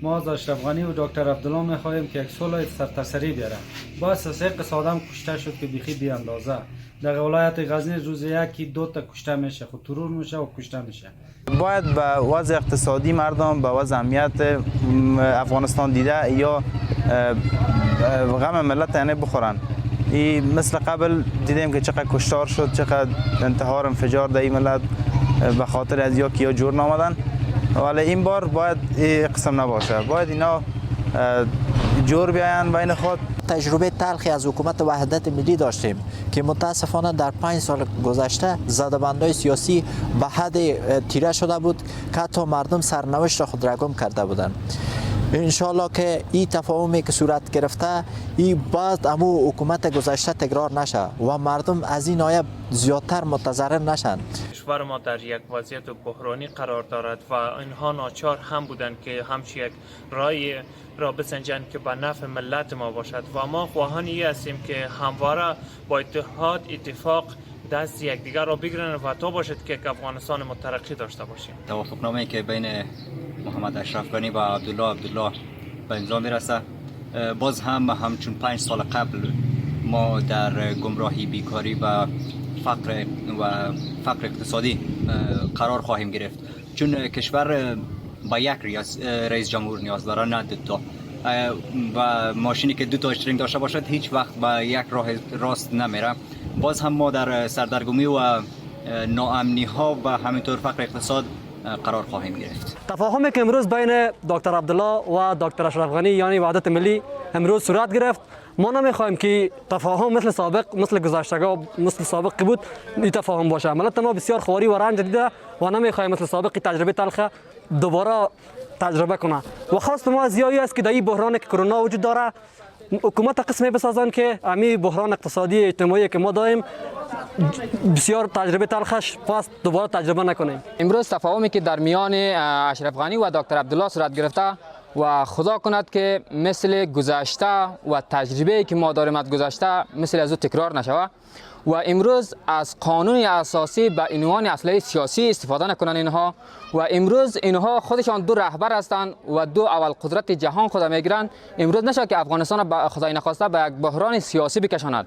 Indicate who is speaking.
Speaker 1: ما از اشرف غنی و دکتر عبدالله میخواهیم که یک صلح سرتاسری بیاره. با اساس قصادم کشته شد که بیخی بی اندازه. در ولایت غزنی روز یکی 2 تا کشته میشه، خود ترور میشه و کشته میشه.
Speaker 2: باید به وضع اقتصادی مردم به وضع امنیت افغانستان دیده یا غم ملت یعنی بخورن. مثل قبل دیدیم که چقدر کشتار شد، چقدر انتحار انفجار در این ملت به خاطر از یا کیا جور نامدن. ولی این بار باید این قسم نباشه، باید اینا جور بیاین بین خود.
Speaker 3: تجربه تلخی از حکومت وحدت ملی داشتیم که متاسفانه در 5 سال گذشته زده‌بندای سیاسی به حد تیره شده بود که حتی مردم سرنوشت را خود را گم کرده بودند. انشالله که این تفاهمی که صورت گرفته این باز امو حکومت گذشته تکرار نشه و مردم از این آیه زیادتر متضرر نشن.
Speaker 4: کشور ما در یک وضعیت بحرانی قرار دارد و اینها ناچار هم بودند که همچی یک رای را بسنجند که به نفع ملت ما باشد و ما خواهان ای هستیم که همواره با اتحاد اتفاق دست یکدیگر را بگیرن و تا باشد که افغانستان مترقی داشته باشیم.
Speaker 5: توافقنامه‌ای که بین محمد اشرف غنی و عبدالله به امضا میرسه، باز همچون 5 سال قبل ما در گمراهی، بیکاری و فقر اقتصادی قرار خواهیم گرفت، چون کشور با یک رئیس جمهور نیاز داره، نه 2 تا. و ماشینی که 2 تا استرینگ داشته باشد هیچ وقت به یک راه راست نمیره. باز هم ما در سردرگمی و ناامنی ها و همینطور فقر اقتصاد قرار خواهیم گرفت.
Speaker 6: تفاهمی که امروز بین دکتر عبدالله و دکتر اشرف غنی یعنی وحدت ملی امروز صورت گرفت، ما نمیخوایم که تفاهم مثل سابق، مثل گذشته‌ها، مثل سابق که بود این تفاهم باشه. ملت ما بسیار خواری و رنج دیده و نمیخوایم مثل سابق تجربه تلخ دوباره تجربه کنه. و خواست ما از است که در این بحران که کرونا وجود داره حکومت قسمی بسازن که امی بحران اقتصادی اجتماعی که ما داریم بسیار تجربه تلخش پس دوباره تجربه نکنیم.
Speaker 7: امروز تفاهمی که در میان اشرف غنی و دکتر عبدالله صورت گرفته و خدا کند که مثل گذشته و تجربه که ما داریم از گذشته مثل از او تکرار نشود و امروز از قانون اساسی به عنوان اسلحه سیاسی استفاده نکنن اینها و امروز اینها خودشان 2 رهبر هستند و 2 اول قدرت جهان خود میگیرند. امروز نشه که افغانستان خدای نخواسته به یک بحران سیاسی بکشاند